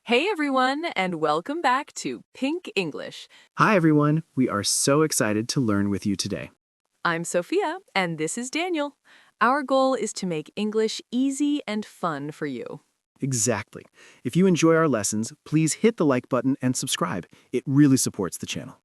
Hey everyone, and welcome back to Pink English. Hi, everyone. We are so excited to learn with you today. I'm Sophia, and this is Daniel. Our goal is to make English easy and fun for you. Exactly. If you enjoy our lessons, please hit the like button and subscribe. It really supports the channel.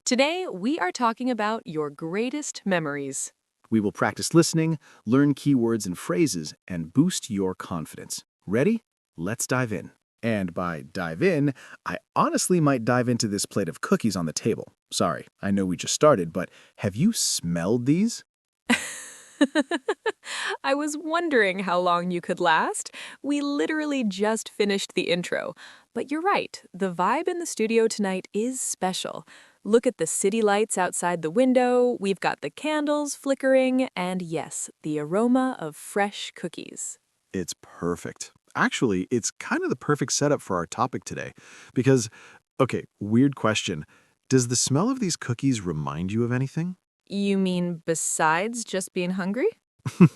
Today, we are talking about your greatest memories. We will practice listening, learn keywords and phrases, and boost your confidence. Ready? Let's dive in. And by dive in, I honestly might dive into this plate of cookies on the table. Sorry, I know we just started, but have you smelled these? I was wondering how long you could last. We literally just finished the intro. But you're right, the vibe in the studio tonight is special. Look at the city lights outside the window, we've got the candles flickering, and yes, the aroma of fresh cookies. It's perfect. Actually, it's kind of the perfect setup for our topic today. Because, okay, weird question. Does the smell of these cookies remind you of anything? You mean besides just being hungry?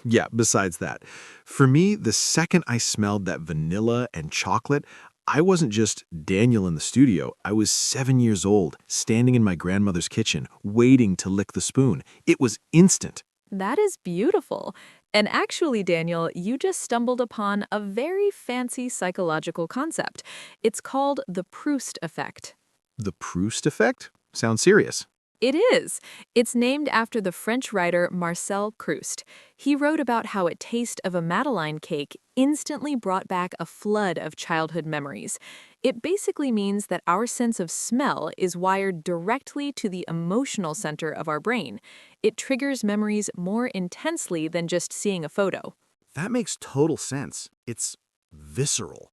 Yeah, besides that. For me, the second I smelled that vanilla and chocolate, I wasn't just Daniel in the studio. I was 7 years old, standing in my grandmother's kitchen, waiting to lick the spoon. It was instant. That is beautiful. And actually, Daniel, you just stumbled upon a very fancy psychological concept. It's called the Proust effect. The Proust effect? Sounds serious. It is. It's named after the French writer Marcel Proust. He wrote about how a taste of a Madeleine cake instantly brought back a flood of childhood memories. It basically means that our sense of smell is wired directly to the emotional center of our brain. It triggers memories more intensely than just seeing a photo. That makes total sense. It's visceral.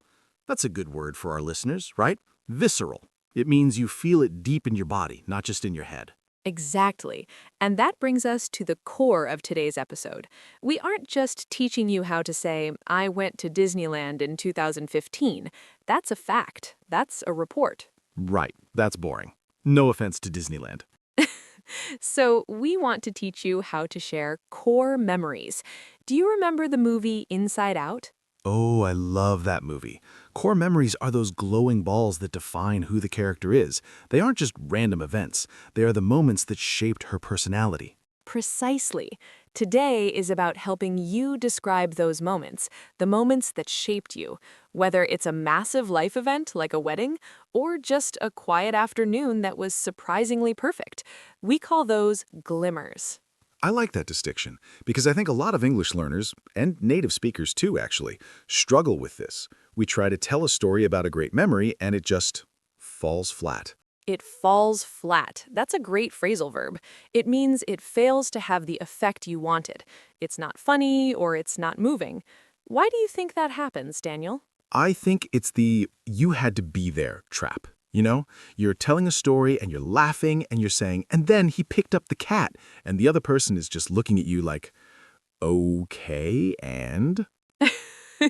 That's a good word for our listeners, right? Visceral. It means you feel it deep in your body, not just in your head. Exactly. And that brings us to the core of today's episode. We aren't just teaching you how to say, I went to Disneyland in 2015. That's a fact. That's a report. Right, that's boring. No offense to Disneyland. So we want to teach you how to share core memories. Do you remember the movie Inside Out? Oh, I love that movie. Core memories are those glowing balls that define who the character is. They aren't just random events. They are the moments that shaped her personality. Precisely. Today is about helping you describe those moments, the moments that shaped you, whether it's a massive life event like a wedding or just a quiet afternoon that was surprisingly perfect. We call those glimmers. I like that distinction because I think a lot of English learners, and native speakers too actually, struggle with this. We try to tell a story about a great memory and it just falls flat. It falls flat. That's a great phrasal verb. It means it fails to have the effect you wanted. It's not funny or it's not moving. Why do you think that happens, Daniel? I think it's the you had to be there trap. You know, you're telling a story and you're laughing and you're saying, and then he picked up the cat. And the other person is just looking at you like, okay, and?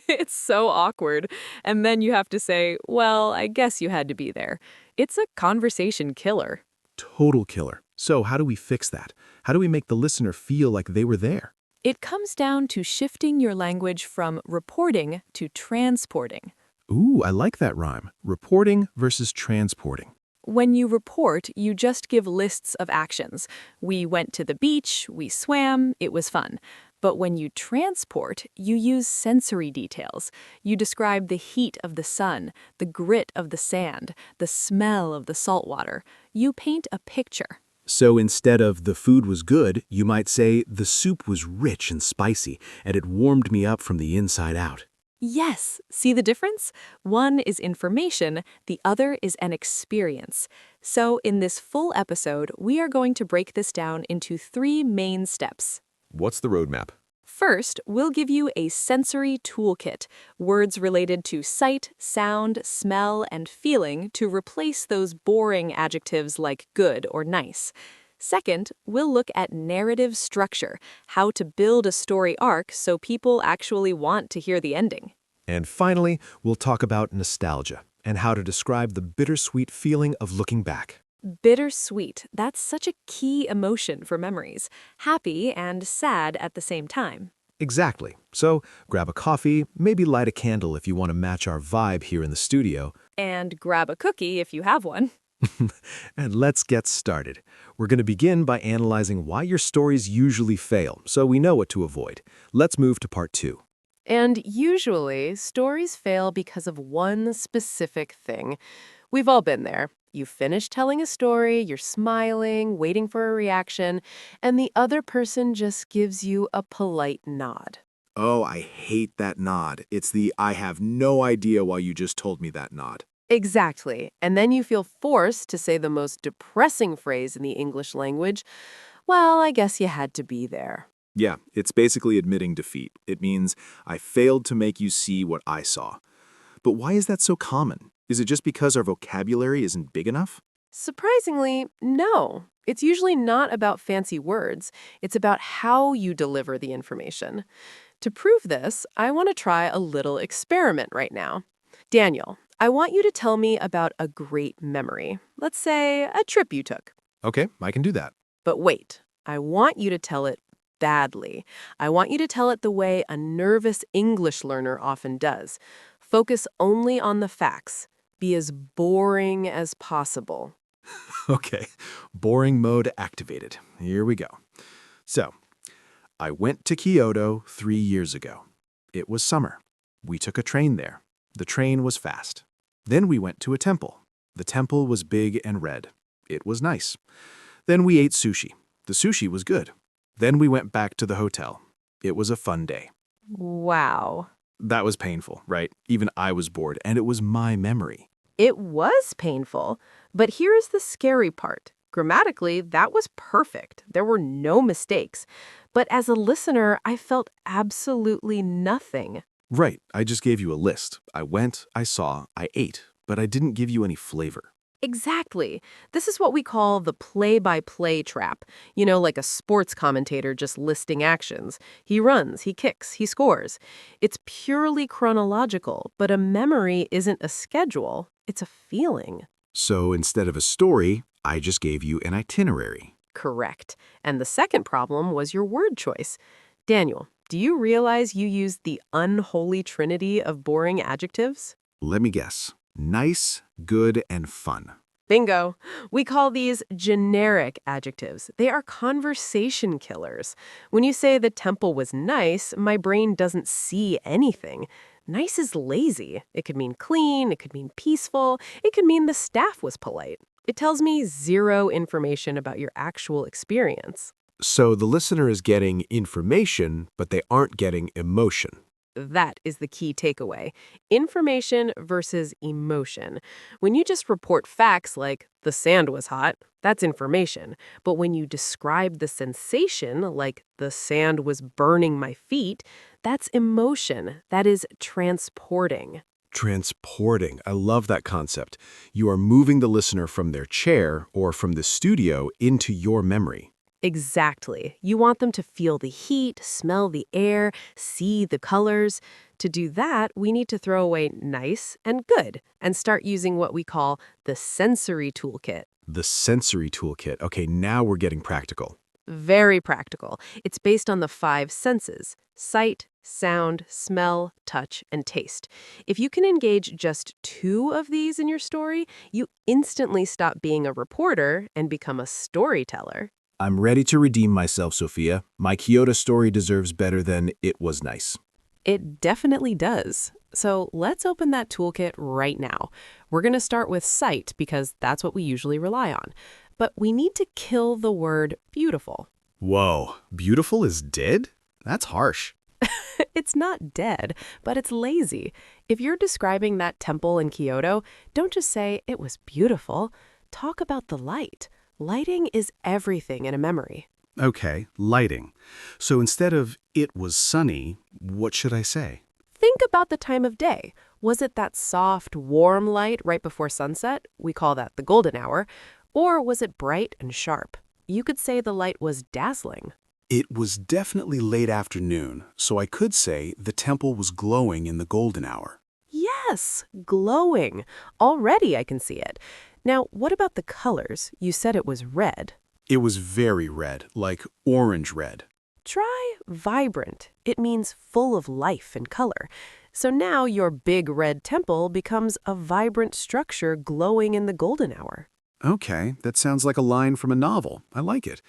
It's so awkward. And then you have to say, well, I guess you had to be there. It's a conversation killer. Total killer. So how do we fix that? How do we make the listener feel like they were there? It comes down to shifting your language from reporting to transporting. Ooh, I like that rhyme. Reporting versus transporting. When you report, you just give lists of actions. We went to the beach, we swam, it was fun. But when you transport, you use sensory details. You describe the heat of the sun, the grit of the sand, the smell of the salt water. You paint a picture. So instead of the food was good, you might say the soup was rich and spicy, and it warmed me up from the inside out. Yes, see the difference? One is information, the other is an experience. So in this full episode, we are going to break this down into 3 main steps. What's the roadmap? First, we'll give you a sensory toolkit, words related to sight, sound, smell, and feeling to replace those boring adjectives like good or nice. Second, we'll look at narrative structure, how to build a story arc so people actually want to hear the ending. And finally, we'll talk about nostalgia and how to describe the bittersweet feeling of looking back. Bittersweet, that's such a key emotion for memories, happy and sad at the same time. Exactly. So grab a coffee, maybe light a candle if you want to match our vibe here in the studio. And grab a cookie if you have one. And let's get started. We're going to begin by analyzing why your stories usually fail, so we know what to avoid. Let's move to part 2. And usually, stories fail because of one specific thing. We've all been there. You finish telling a story, you're smiling, waiting for a reaction, and the other person just gives you a polite nod. Oh, I hate that nod. It's the I have no idea why you just told me that nod. Exactly. And then you feel forced to say the most depressing phrase in the English language. Well, I guess you had to be there. Yeah, it's basically admitting defeat. It means I failed to make you see what I saw. But why is that so common? Is it just because our vocabulary isn't big enough? Surprisingly, no. It's usually not about fancy words. It's about how you deliver the information. To prove this, I want to try a little experiment right now. Daniel, I want you to tell me about a great memory. Let's say a trip you took. Okay, I can do that. But wait, I want you to tell it badly. I want you to tell it the way a nervous English learner often does. Focus only on the facts. Be as boring as possible. Okay, boring mode activated. Here we go. So, I went to Kyoto 3 years ago. It was summer. We took a train there. The train was fast. Then we went to a temple. The temple was big and red. It was nice. Then we ate sushi. The sushi was good. Then we went back to the hotel. It was a fun day. Wow. That was painful, right? Even I was bored, and it was my memory. It was painful, but here's the scary part. Grammatically, that was perfect. There were no mistakes. But as a listener, I felt absolutely nothing. Right, I just gave you a list. I went, I saw, I ate, but I didn't give you any flavor. Exactly. This is what we call the play-by-play trap. You know, like a sports commentator just listing actions. He runs, he kicks, he scores. It's purely chronological, but a memory isn't a schedule. It's a feeling. So instead of a story, I just gave you an itinerary. Correct. And the second problem was your word choice. Daniel, do you realize you used the unholy trinity of boring adjectives? Let me guess. Nice, good, and fun. Bingo. We call these generic adjectives. They are conversation killers. When you say the temple was nice, my brain doesn't see anything. Nice is lazy. It could mean clean, it could mean peaceful, it could mean the staff was polite. It tells me zero information about your actual experience. So the listener is getting information, but they aren't getting emotion. That is the key takeaway. Information versus emotion. When you just report facts like the sand was hot, that's information. But when you describe the sensation, like the sand was burning my feet, that's emotion. That is transporting. Transporting. I love that concept. You are moving the listener from their chair or from the studio into your memory. Exactly. You want them to feel the heat, smell the air, see the colors. To do that, we need to throw away nice and good and start using what we call the sensory toolkit. The sensory toolkit. Okay, now we're getting practical. Very practical. It's based on the 5 senses: sight, sound, smell, touch, and taste. If you can engage just 2 of these in your story, you instantly stop being a reporter and become a storyteller. I'm ready to redeem myself, Sophia. My Kyoto story deserves better than it was nice. It definitely does. So let's open that toolkit right now. We're going to start with sight because that's what we usually rely on. But we need to kill the word beautiful. Whoa, beautiful is dead? That's harsh. It's not dead, but it's lazy. If you're describing that temple in Kyoto, don't just say it was beautiful. Talk about the light. Lighting is everything in a memory. Okay, lighting. So instead of it was sunny, what should I say? Think about the time of day. Was it that soft, warm light right before sunset? We call that the golden hour. Or was it bright and sharp? You could say the light was dazzling. It was definitely late afternoon, so I could say the temple was glowing in the golden hour. Yes, glowing. Already I can see it. Now, what about the colors? You said it was red. It was very red, like orange red. Try vibrant. It means full of life and color. So now your big red temple becomes a vibrant structure glowing in the golden hour. Okay, that sounds like a line from a novel. I like it.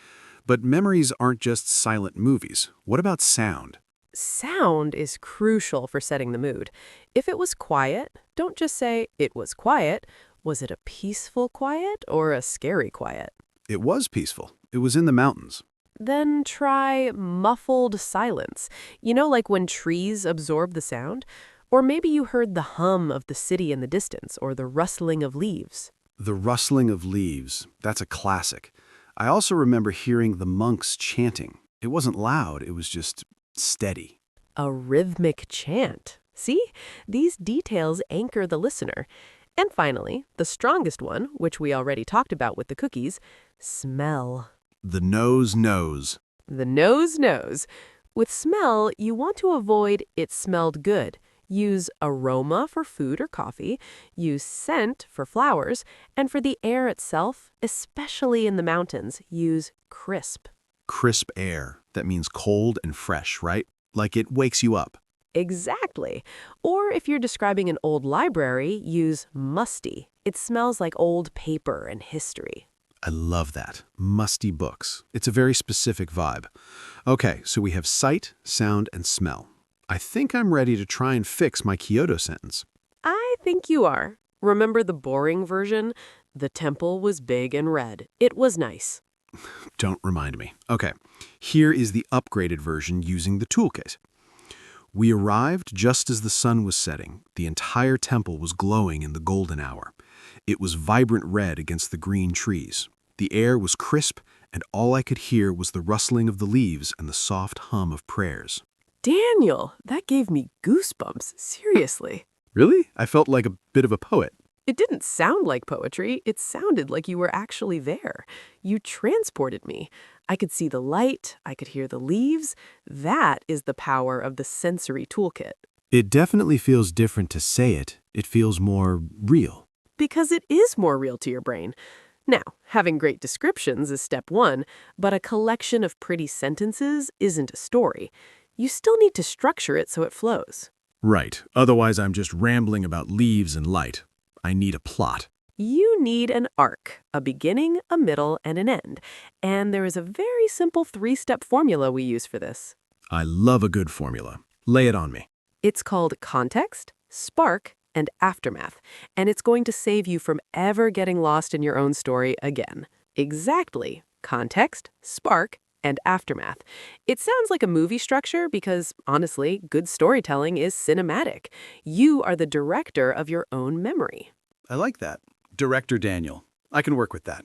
But memories aren't just silent movies. What about sound? Sound is crucial for setting the mood. If it was quiet, don't just say, it was quiet. Was it a peaceful quiet or a scary quiet? It was peaceful. It was in the mountains. Then try muffled silence. You know, like when trees absorb the sound? Or maybe you heard the hum of the city in the distance or the rustling of leaves. The rustling of leaves. That's a classic. I also remember hearing the monks chanting. It wasn't loud, it was just steady. A rhythmic chant. See? These details anchor the listener. And finally, the strongest one, which we already talked about with the cookies, smell. The nose knows. The nose knows. With smell, you want to avoid it smelled good. Use aroma for food or coffee, use scent for flowers, and for the air itself, especially in the mountains, use crisp. Crisp air. That means cold and fresh, right? Like it wakes you up. Exactly. Or if you're describing an old library, use musty. It smells like old paper and history. I love that. Musty books. It's a very specific vibe. Okay, so we have sight, sound, and smell. I think I'm ready to try and fix my Kyoto sentence. I think you are. Remember the boring version? The temple was big and red. It was nice. Don't remind me. Okay, here is the upgraded version using the toolkit. We arrived just as the sun was setting. The entire temple was glowing in the golden hour. It was vibrant red against the green trees. The air was crisp, and all I could hear was the rustling of the leaves and the soft hum of prayers. Daniel, that gave me goosebumps. Seriously. Really? I felt like a bit of a poet. It didn't sound like poetry. It sounded like you were actually there. You transported me. I could see the light. I could hear the leaves. That is the power of the sensory toolkit. It definitely feels different to say it. It feels more real. Because it is more real to your brain. Now, having great descriptions is step one, but a collection of pretty sentences isn't a story. You still need to structure it so it flows. Right. Otherwise, I'm just rambling about leaves and light. I need a plot. You need an arc, a beginning, a middle, and an end. And there is a very simple 3-step formula we use for this. I love a good formula. Lay it on me. It's called context, spark, and aftermath, and it's going to save you from ever getting lost in your own story again. Exactly. Context, spark, and aftermath. It sounds like a movie structure because, honestly, good storytelling is cinematic. You are the director of your own memory. I like that. Director Daniel. I can work with that.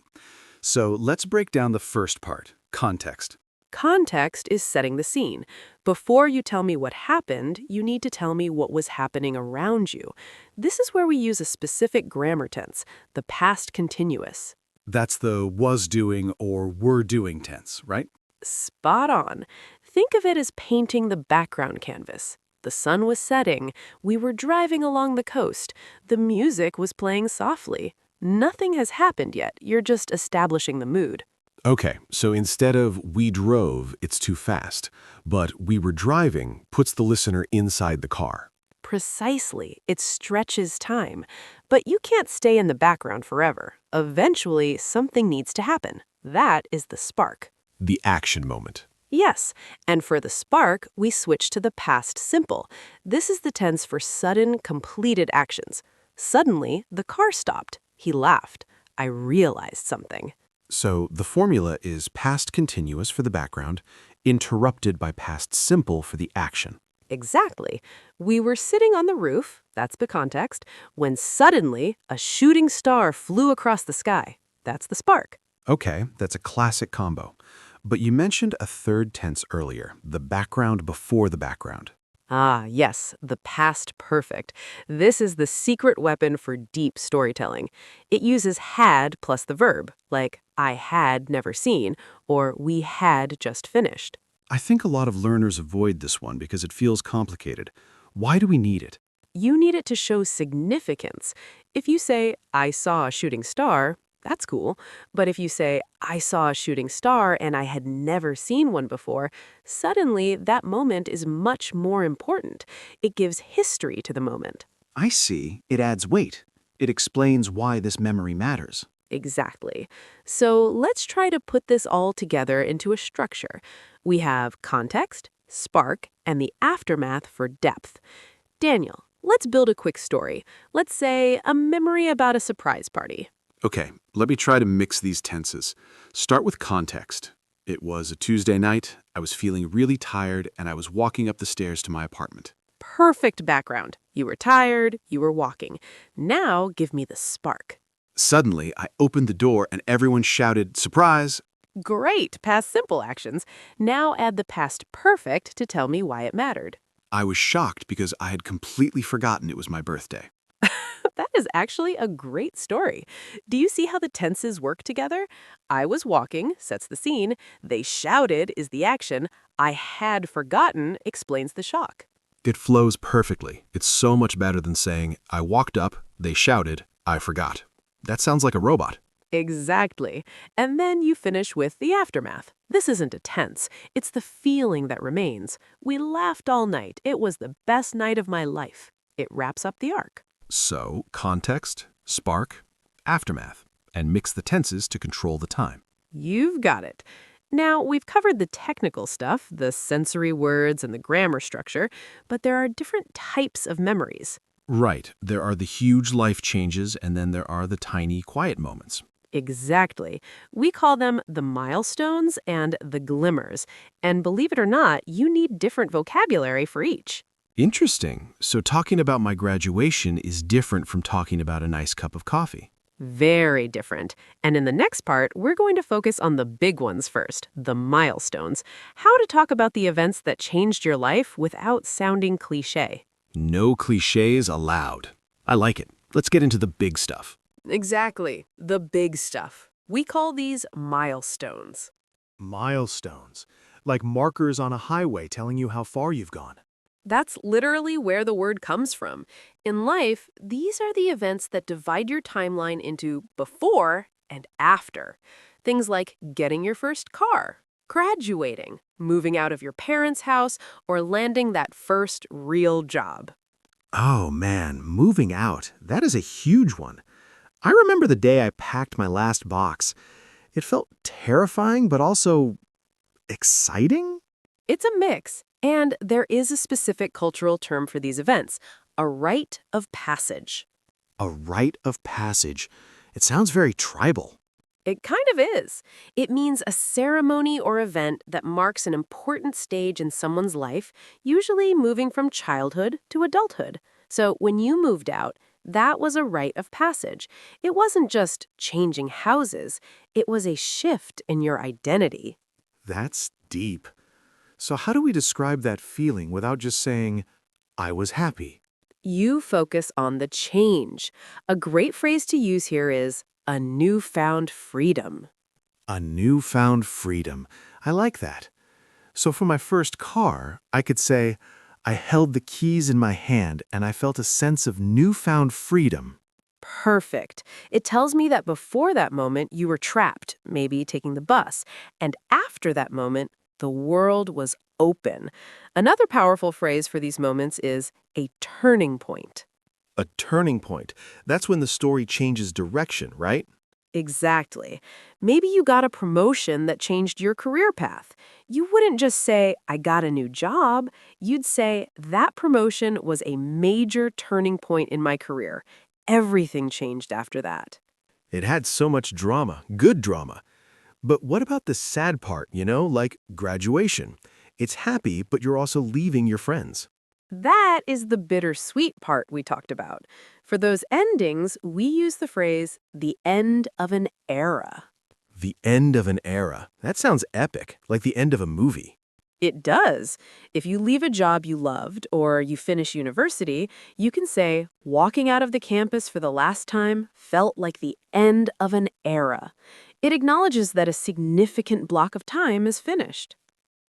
So let's break down the first part, context. Context is setting the scene. Before you tell me what happened, you need to tell me what was happening around you. This is where we use a specific grammar tense, the past continuous. That's the was doing or were doing tense, right? Spot on. Think of it as painting the background canvas. The sun was setting. We were driving along the coast. The music was playing softly. Nothing has happened yet. You're just establishing the mood. Okay, so instead of we drove, it's too fast. But we were driving puts the listener inside the car. Precisely. It stretches time. But you can't stay in the background forever. Eventually, something needs to happen. That is the spark. The action moment. Yes, and for the spark, we switch to the past simple. This is the tense for sudden, completed actions. Suddenly, the car stopped. He laughed. I realized something. So the formula is past continuous for the background, interrupted by past simple for the action. Exactly. We were sitting on the roof, that's the context, when suddenly a shooting star flew across the sky. That's the spark. Okay, that's a classic combo. But you mentioned a third tense earlier, the background before the background. Ah, yes, the past perfect. This is the secret weapon for deep storytelling. It uses had plus the verb, like I had never seen, or we had just finished. I think a lot of learners avoid this one because it feels complicated. Why do we need it? You need it to show significance. If you say, I saw a shooting star, That's cool. But if you say, I saw a shooting star and I had never seen one before, suddenly that moment is much more important. It gives history to the moment. I see. It adds weight. It explains why this memory matters. Exactly. So let's try to put this all together into a structure. We have context, spark, and the aftermath for depth. Daniel, let's build a quick story. Let's say a memory about a surprise party. Okay, let me try to mix these tenses. Start with context. It was a Tuesday night, I was feeling really tired, and I was walking up the stairs to my apartment. Perfect background. You were tired, you were walking. Now give me the spark. Suddenly, I opened the door and everyone shouted, "Surprise!" Great, past simple actions. Now add the past perfect to tell me why it mattered. I was shocked because I had completely forgotten it was my birthday. That is actually a great story. Do you see how the tenses work together? I was walking sets the scene. They shouted is the action. I had forgotten explains the shock. It flows perfectly. It's so much better than saying, "I walked up, they shouted, I forgot." That sounds like a robot. Exactly. And then you finish with the aftermath. This isn't a tense. It's the feeling that remains. We laughed all night. It was the best night of my life. It wraps up the arc. So, context, spark, aftermath, and mix the tenses to control the time. You've got it. Now, we've covered the technical stuff, the sensory words and the grammar structure, but there are different types of memories. Right. There are the huge life changes, and then there are the tiny, quiet moments. Exactly. We call them the milestones and the glimmers. And believe it or not, you need different vocabulary for each. Interesting. So talking about my graduation is different from talking about a nice cup of coffee. Very different. And in the next part, we're going to focus on the big ones first, the milestones. How to talk about the events that changed your life without sounding cliche. No cliches allowed. I like it. Let's get into the big stuff. Exactly. The big stuff. We call these milestones. Milestones, like markers on a highway telling you how far you've gone. That's literally where the word comes from. In life, these are the events that divide your timeline into before and after. Things like getting your first car, graduating, moving out of your parents' house, or landing that first real job. Oh man, moving out. That is a huge one. I remember the day I packed my last box. It felt terrifying, but also exciting? It's a mix, and there is a specific cultural term for these events, a rite of passage. A rite of passage. It sounds very tribal. It kind of is. It means a ceremony or event that marks an important stage in someone's life, usually moving from childhood to adulthood. So when you moved out, that was a rite of passage. It wasn't just changing houses, it was a shift in your identity. That's deep. So how do we describe that feeling without just saying, I was happy? You focus on the change. A great phrase to use here is a newfound freedom. A newfound freedom. I like that. So for my first car, I could say, I held the keys in my hand and I felt a sense of newfound freedom. Perfect. It tells me that before that moment, you were trapped, maybe taking the bus. And after that moment, the world was open. Another powerful phrase for these moments is a turning point. A turning point. That's when the story changes direction, right? Exactly. Maybe you got a promotion that changed your career path. You wouldn't just say, I got a new job. You'd say, that promotion was a major turning point in my career. Everything changed after that. It had so much drama, good drama. But what about the sad part, like graduation? It's happy, but you're also leaving your friends. That is the bittersweet part we talked about. For those endings, we use the phrase, the end of an era. The end of an era. That sounds epic, like the end of a movie. It does. If you leave a job you loved or you finish university, you can say, walking out of the campus for the last time felt like the end of an era. It acknowledges that a significant block of time is finished.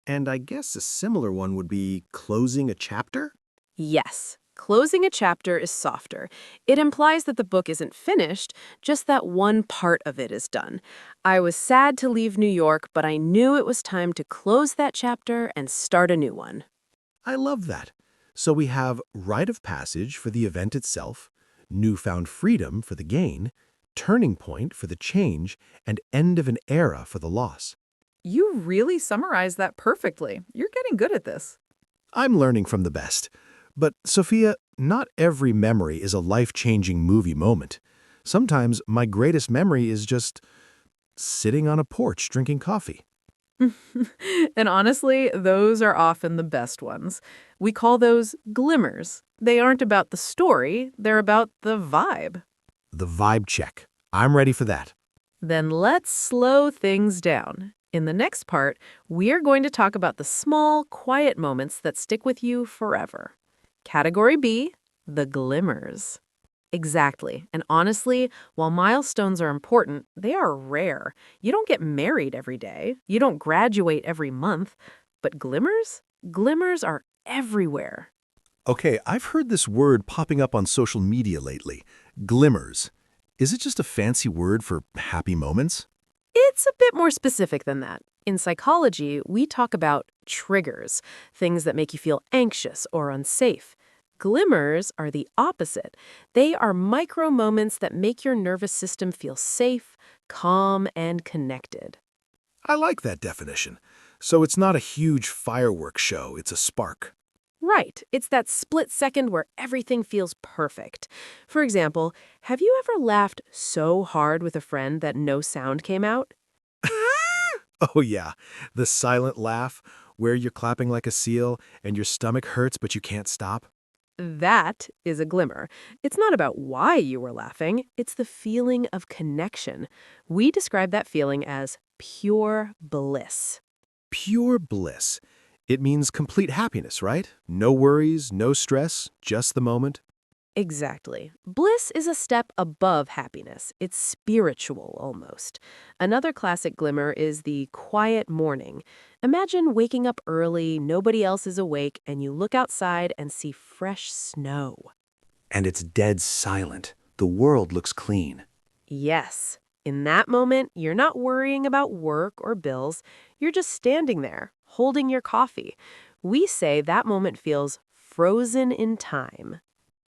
And I guess a similar one would be closing a chapter? Yes. Closing a chapter is softer. It implies that the book isn't finished, just that one part of it is done. I was sad to leave New York, but I knew it was time to close that chapter and start a new one. I love that. So we have rite of passage for the event itself, newfound freedom for the gain, turning point for the change, and end of an era for the loss. You really summarized that perfectly. You're getting good at this. I'm learning from the best. But, Sophia, not every memory is a life-changing movie moment. Sometimes my greatest memory is just sitting on a porch drinking coffee. And honestly, those are often the best ones. We call those glimmers. They aren't about the story, they're about the vibe. The vibe check. I'm ready for that. Then let's slow things down. In the next part, we're going to talk about the small, quiet moments that stick with you forever. Category B, the glimmers. Exactly. And honestly, while milestones are important, they are rare. You don't get married every day. You don't graduate every month. But glimmers? Glimmers are everywhere. Okay, I've heard this word popping up on social media lately. Glimmers. Is it just a fancy word for happy moments? It's a bit more specific than that. In psychology, we talk about triggers, things that make you feel anxious or unsafe. Glimmers are the opposite. They are micro moments that make your nervous system feel safe, calm, and connected. I like that definition. So it's not a huge fireworks show, it's a spark. Right. It's that split second where everything feels perfect. For example, have you ever laughed so hard with a friend that no sound came out? Oh yeah, the silent laugh, where you're clapping like a seal and your stomach hurts but you can't stop. That is a glimmer. It's not about why you were laughing, it's the feeling of connection. We describe that feeling as pure bliss. Pure bliss. It means complete happiness, right? No worries, no stress, just the moment. Exactly. Bliss is a step above happiness. It's spiritual almost. Another classic glimmer is the quiet morning. Imagine waking up early, nobody else is awake, and you look outside and see fresh snow. And it's dead silent. The world looks clean. Yes. In that moment, you're not worrying about work or bills. You're just standing there, holding your coffee. We say that moment feels frozen in time.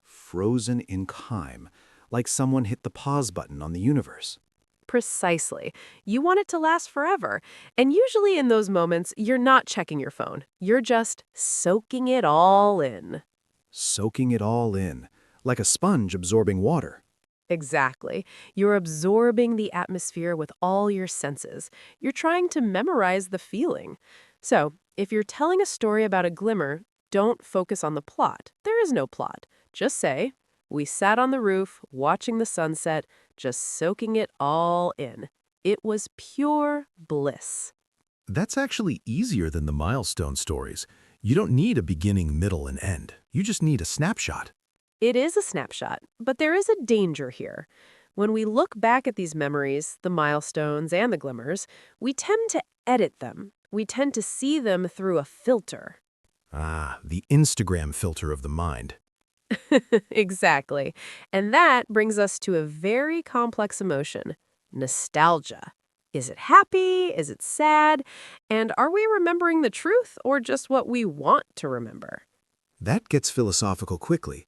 Frozen in time, like someone hit the pause button on the universe. Precisely. You want it to last forever. And usually in those moments, you're not checking your phone. You're just soaking it all in. Soaking it all in, like a sponge absorbing water. Exactly. You're absorbing the atmosphere with all your senses. You're trying to memorize the feeling. So, if you're telling a story about a glimmer, don't focus on the plot. There is no plot. Just say, we sat on the roof, watching the sunset, just soaking it all in. It was pure bliss. That's actually easier than the milestone stories. You don't need a beginning, middle, and end. You just need a snapshot. It is a snapshot, but there is a danger here. When we look back at these memories, the milestones and the glimmers, we tend to edit them. We tend to see them through a filter. Ah, the Instagram filter of the mind. Exactly. And that brings us to a very complex emotion, nostalgia. Is it happy? Is it sad? And are we remembering the truth or just what we want to remember? That gets philosophical quickly.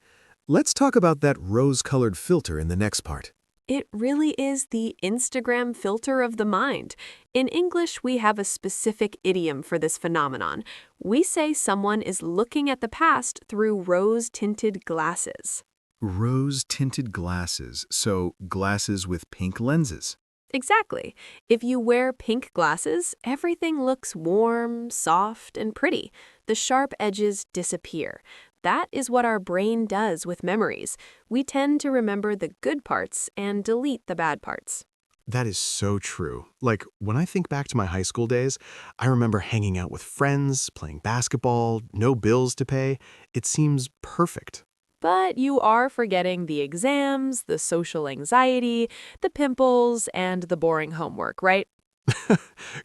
Let's talk about that rose-colored filter in the next part. It really is the Instagram filter of the mind. In English, we have a specific idiom for this phenomenon. We say someone is looking at the past through rose-tinted glasses. Rose-tinted glasses, so glasses with pink lenses. Exactly. If you wear pink glasses, everything looks warm, soft, and pretty. The sharp edges disappear. That is what our brain does with memories. We tend to remember the good parts and delete the bad parts. That is so true. Like, when I think back to my high school days, I remember hanging out with friends, playing basketball, no bills to pay. It seems perfect. But you are forgetting the exams, the social anxiety, the pimples, and the boring homework, right?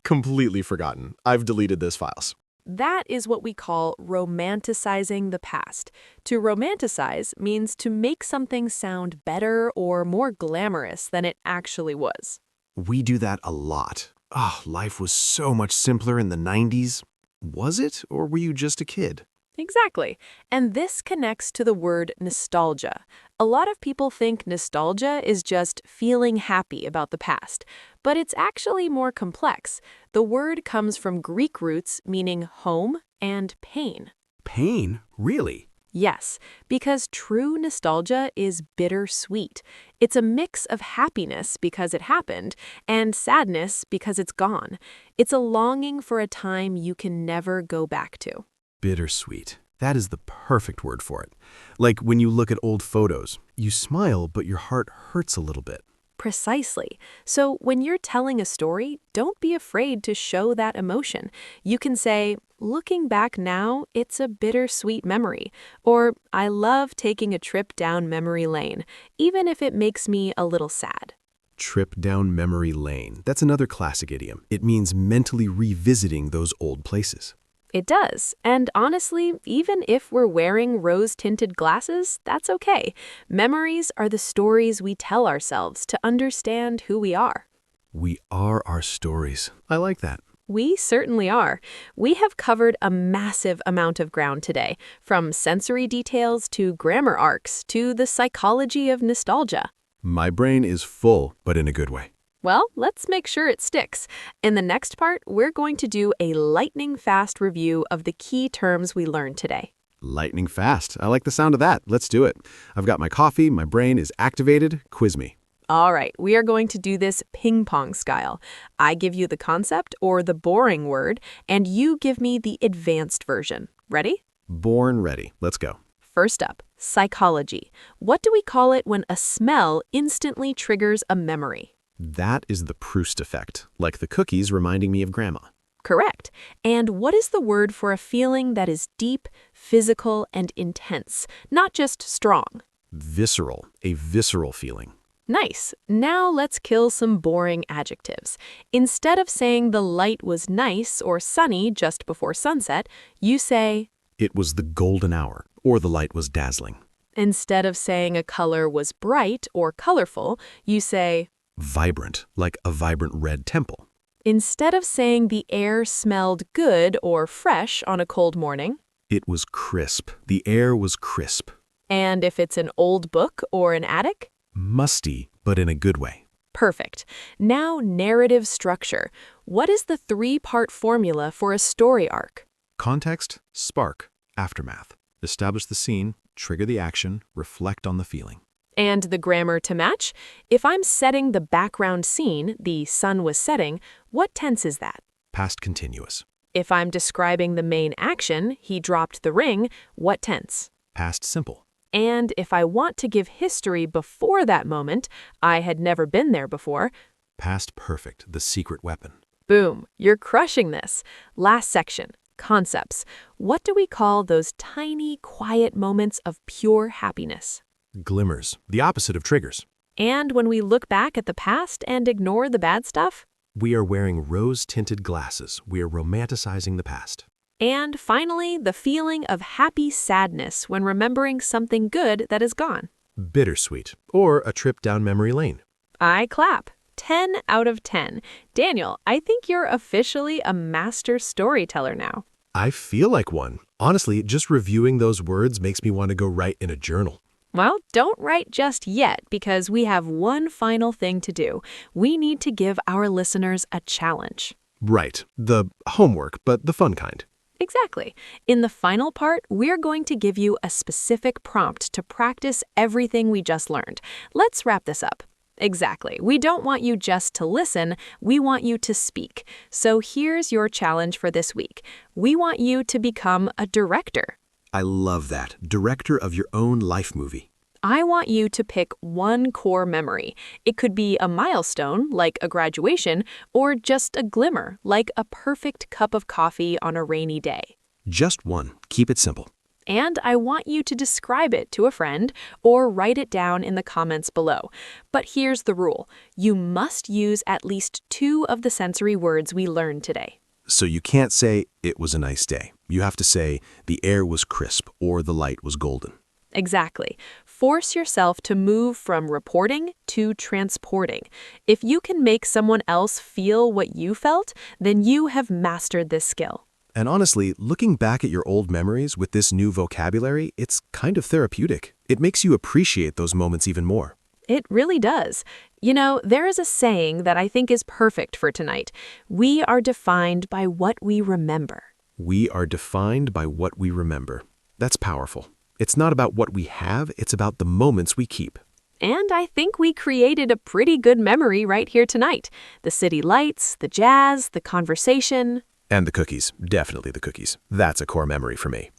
Completely forgotten. I've deleted those files. That is what we call romanticizing the past. To romanticize means to make something sound better or more glamorous than it actually was. We do that a lot. Oh, life was so much simpler in the 90s. Was it, or were you just a kid? Exactly. And this connects to the word nostalgia. A lot of people think nostalgia is just feeling happy about the past, but it's actually more complex. The word comes from Greek roots meaning home and pain. Pain? Really? Yes, because true nostalgia is bittersweet. It's a mix of happiness because it happened and sadness because it's gone. It's a longing for a time you can never go back to. Bittersweet. That is the perfect word for it. Like when you look at old photos, you smile, but your heart hurts a little bit. Precisely. So when you're telling a story, don't be afraid to show that emotion. You can say, looking back now, it's a bittersweet memory. Or, I love taking a trip down memory lane, even if it makes me a little sad. Trip down memory lane. That's another classic idiom. It means mentally revisiting those old places. It does. And honestly, even if we're wearing rose-tinted glasses, that's okay. Memories are the stories we tell ourselves to understand who we are. We are our stories. I like that. We certainly are. We have covered a massive amount of ground today, from sensory details to grammar arcs to the psychology of nostalgia. My brain is full, but in a good way. Well, let's make sure it sticks. In the next part, we're going to do a lightning-fast review of the key terms we learned today. Lightning fast. I like the sound of that. Let's do it. I've got my coffee. My brain is activated. Quiz me. All right, we are going to do this ping-pong style. I give you the concept or the boring word, and you give me the advanced version. Ready? Born ready. Let's go. First up, psychology. What do we call it when a smell instantly triggers a memory? That is the Proust effect, like the cookies reminding me of Grandma. Correct. And what is the word for a feeling that is deep, physical, and intense, not just strong? Visceral, a visceral feeling. Nice. Now let's kill some boring adjectives. Instead of saying the light was nice or sunny just before sunset, you say, It was the golden hour, or the light was dazzling. instead of saying a color was bright or colorful, you say, Vibrant, like a vibrant red temple. instead of saying the air smelled good or fresh on a cold morning, It was crisp. The air was crisp. and if it's an old book or an attic, Musty, but in a good way. perfect. Now, narrative structure. What is the three-part formula for a story arc? Context, spark, aftermath. Establish the scene, trigger the action, reflect on the feeling. And the grammar to match? If I'm setting the background scene, the sun was setting, what tense is that? Past continuous. If I'm describing the main action, he dropped the ring, what tense? Past simple. And if I want to give history before that moment, I had never been there before, Past perfect, the secret weapon. boom, you're crushing this. Last section, concepts. What do we call those tiny, quiet moments of pure happiness? Glimmers, the opposite of triggers. And when we look back at the past and ignore the bad stuff? We are wearing rose-tinted glasses. We are romanticizing the past. And finally, the feeling of happy sadness when remembering something good that is gone. Bittersweet, or a trip down memory lane. I clap. 10 out of 10. Daniel, I think you're officially a master storyteller now. I feel like one. Honestly, just reviewing those words makes me want to go write in a journal. Well, don't write just yet because we have one final thing to do. We need to give our listeners a challenge. Right, the homework, but the fun kind. Exactly. In the final part, we're going to give you a specific prompt to practice everything we just learned. Let's wrap this up. Exactly. We don't want you just to listen, we want you to speak. So here's your challenge for this week. We want you to become a director. I love that. Director of your own life movie. I want you to pick one core memory. It could be a milestone, like a graduation, or just a glimmer, like a perfect cup of coffee on a rainy day. Just one. Keep it simple. And I want you to describe it to a friend or write it down in the comments below. But here's the rule. You must use at least 2 of the sensory words we learned today. So you can't say, "It was a nice day." You have to say, "The air was crisp" or "The light was golden." Exactly. Force yourself to move from reporting to transporting. If you can make someone else feel what you felt, then you have mastered this skill. And honestly, looking back at your old memories with this new vocabulary, it's kind of therapeutic. It makes you appreciate those moments even more. It really does. You know, there is a saying that I think is perfect for tonight. We are defined by what we remember. We are defined by what we remember. That's powerful. It's not about what we have, it's about the moments we keep. And I think we created a pretty good memory right here tonight. The city lights, the jazz, the conversation. And the cookies. Definitely the cookies. That's a core memory for me.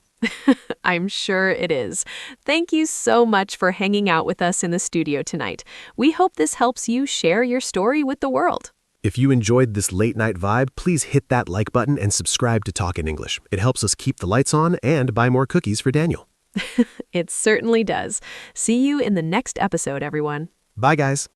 I'm sure it is. Thank you so much for hanging out with us in the studio tonight. We hope this helps you share your story with the world. If you enjoyed this late night vibe, please hit that like button and subscribe to Talk in English. It helps us keep the lights on and buy more cookies for Daniel. It certainly does. See you in the next episode, everyone. Bye, guys.